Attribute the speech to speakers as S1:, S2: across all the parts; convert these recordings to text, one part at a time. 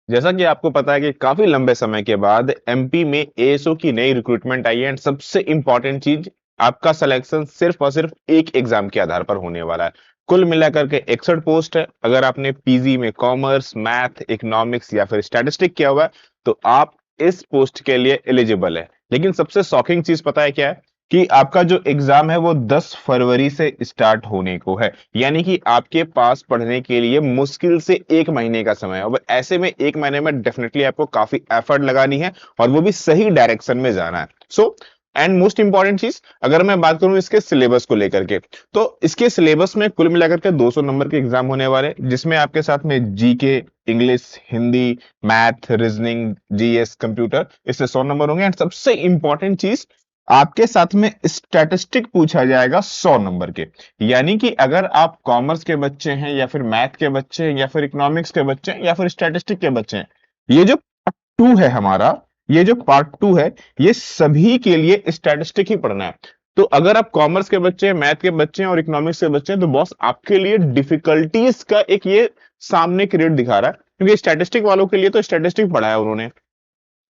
S1: जैसा कि आपको पता है कि काफी लंबे समय के बाद एमपी में एएसओ की नई रिक्रूटमेंट आई है एंड सबसे इंपॉर्टेंट चीज, आपका सिलेक्शन सिर्फ और सिर्फ एक एग्जाम के आधार पर होने वाला है। कुल मिलाकर के 61 पोस्ट है। अगर आपने पीजी में कॉमर्स, मैथ, इकोनॉमिक्स या फिर स्टैटिस्टिक किया हुआ है तो आप इस पोस्ट के लिए एलिजिबल है। लेकिन सबसे शॉकिंग चीज पता है क्या है कि आपका जो एग्जाम है वो 10 फरवरी से स्टार्ट होने को है। यानी कि आपके पास पढ़ने के लिए मुश्किल से 1 महीने का समय है। अब ऐसे में 1 महीने में डेफिनेटली आपको काफी एफर्ट लगानी है और वो भी सही डायरेक्शन में जाना है। सो एंड मोस्ट इंपॉर्टेंट चीज, अगर मैं बात करूं इसके सिलेबस को लेकर के, तो इसके सिलेबस में कुल मिलाकर के 200 नंबर के एग्जाम होने वाले, जिसमें आपके साथ में GK, English, Hindi, math, reasoning, GS, computer, इससे 100 नंबर होंगे। एंड सबसे इंपॉर्टेंट चीज, आपके साथ में स्टैटिस्टिक पूछा जाएगा 100 नंबर के। यानी कि अगर आप कॉमर्स के बच्चे हैं या फिर मैथ के बच्चे हैं या फिर इकोनॉमिक्स के बच्चे हैं या फिर स्टैटिस्टिक के बच्चे हैं, ये जो पार्ट टू है हमारा, ये जो पार्ट टू है, ये सभी के लिए स्टैटिस्टिक ही पढ़ना है। तो अगर आप कॉमर्स के बच्चे हैं, मैथ के बच्चे हैं और इकोनॉमिक्स के बच्चे हैं, तो बॉस आपके लिए डिफिकल्टीज का एक ये सामने क्रिएट दिखा रहा है, क्योंकि स्टैटिस्टिक वालों के लिए तो स्टैटिस्टिक पढ़ाया उन्होंने,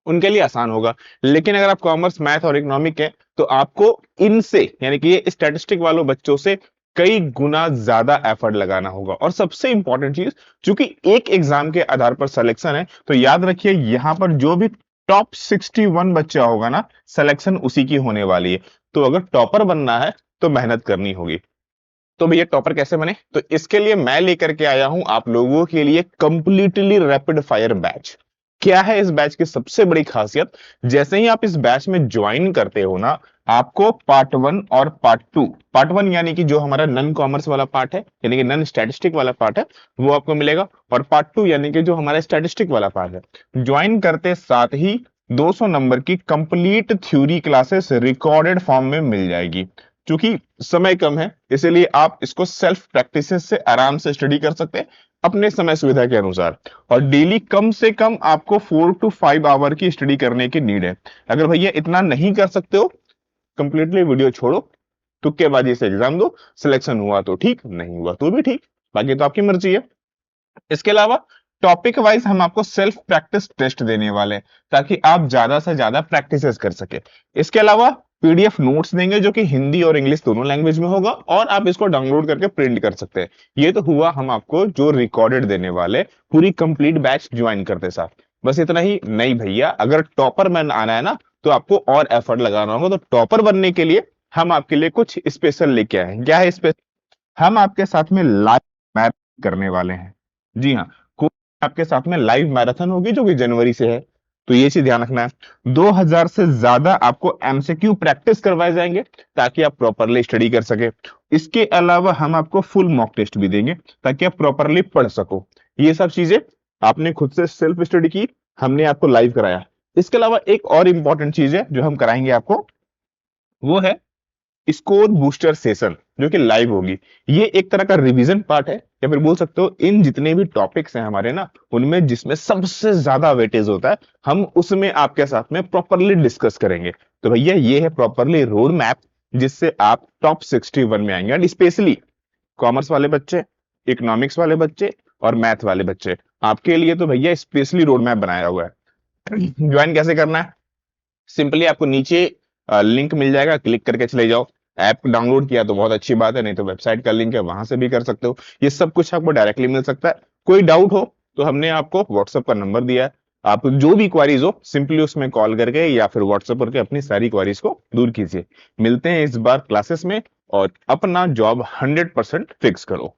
S1: उनके लिए आसान होगा। लेकिन अगर आप कॉमर्स, मैथ और इकोनॉमिक है तो आपको इनसे, यानी कि ये स्टैटिस्टिक वालों बच्चों से कई गुना ज्यादा एफर्ट लगाना होगा। और सबसे इंपॉर्टेंट चीज, चूंकि एक एग्जाम के आधार पर सिलेक्शन है, तो याद रखिए यहां पर जो भी टॉप 61 बच्चा होगा ना, सिलेक्शन उसी की होने वाली है। तो अगर टॉपर बनना है तो मेहनत करनी होगी। तो भैया टॉपर कैसे बने, तो इसके लिए मैं लेकर के आया हूं आप लोगों के लिए कंप्लीटली रैपिड फायर बैच। क्या है इस बैच की सबसे बड़ी खासियत, जैसे ही आप इस बैच में ज्वाइन करते हो ना, आपको पार्ट वन और पार्ट वन यानी कि जो हमारा नन कॉमर्स वाला पार्ट है, यानी कि नन स्टैटिस्टिक वाला पार्ट है, वो आपको मिलेगा। और पार्ट टू यानी कि जो हमारा स्टैटिस्टिक वाला पार्ट है, ज्वाइन करते साथ ही 200 नंबर की complete theory classes recorded form में मिल जाएगी। क्योंकि समय कम है, इसीलिए आप इसको सेल्फ प्रैक्टिस से आराम से स्टडी कर सकते हैं अपने समय सुविधा के अनुसार। और डेली कम से कम आपको 4 to 5 आवर की स्टडी करने की नीड है। अगर भैया इतना नहीं कर सकते हो, कंप्लीटली वीडियो छोड़ो, तुक्केबाजी से एग्जाम दो, सिलेक्शन हुआ तो ठीक, नहीं हुआ तो भी ठीक, बाकी तो आपकी मर्जी है। इसके अलावा टॉपिक वाइज हम आपको सेल्फ प्रैक्टिस टेस्ट देने वाले हैं, ताकि आप ज्यादा से ज्यादा प्रैक्टिसेस कर सके। इसके अलावा पीडीएफ नोट्स देंगे जो कि हिंदी और इंग्लिश दोनों लैंग्वेज में होगा, और आप इसको डाउनलोड करके प्रिंट कर सकते हैं। ये तो हुआ हम आपको जो रिकॉर्डेड देने वाले पूरी कंप्लीट बैच ज्वाइन करते साथ। बस इतना ही नहीं भैया, अगर टॉपर मैन आना है ना, तो आपको और एफर्ट लगाना होगा। तो टॉपर बनने के लिए हम आपके लिए कुछ स्पेशल लेके आए हैं। क्या है स्पेशल, हम आपके साथ में लाइव मैराथन करने वाले हैं। जी हाँ, कोई आपके साथ में लाइव मैराथन होगी जो कि जनवरी से है। तो ये चीज ध्यान रखना है। 2000 से ज्यादा आपको एमसीक्यू प्रैक्टिस करवाए जाएंगे, ताकि आप प्रॉपरली स्टडी कर सके। इसके अलावा हम आपको फुल मॉक टेस्ट भी देंगे, ताकि आप प्रॉपरली पढ़ सको। ये सब चीजें आपने खुद से सेल्फ स्टडी की, हमने आपको लाइव कराया। इसके अलावा एक और इंपॉर्टेंट चीज है जो हम कराएंगे आपको, वो है स्कोर बूस्टर सेशन, जो कि लाइव होगी। ये एक तरह का रिवीजन पार्ट है, या फिर बोल सकते हो इन जितने भी टॉपिक्स हैं हमारे ना, उनमें जिसमें सबसे ज्यादा वेटेज होता है, हम उसमें आपके साथ में प्रॉपरली डिस्कस करेंगे। तो भैया ये है प्रॉपरली रोड मैप, जिससे आप टॉप 61 में आएंगे। एंड स्पेशली कॉमर्स वाले बच्चे, इकोनॉमिक्स वाले बच्चे और मैथ वाले बच्चे, आपके लिए तो भैया स्पेशली रोड मैप बनाया हुआ है। ज्वाइन कैसे करना है, सिंपली आपको नीचे लिंक मिल जाएगा, क्लिक करके चले जाओ। ऐप डाउनलोड किया तो बहुत अच्छी बात है, नहीं तो वेबसाइट का लिंक है, वहां से भी कर सकते हो। ये सब कुछ आपको डायरेक्टली मिल सकता है। कोई डाउट हो तो हमने आपको व्हाट्सएप का नंबर दिया है, आप जो भी क्वारीज हो सिंपली उसमें कॉल करके या फिर व्हाट्सएप करके अपनी सारी क्वारीज को दूर कीजिए। मिलते हैं इस बार क्लासेस में, और अपना जॉब 100% फिक्स करो।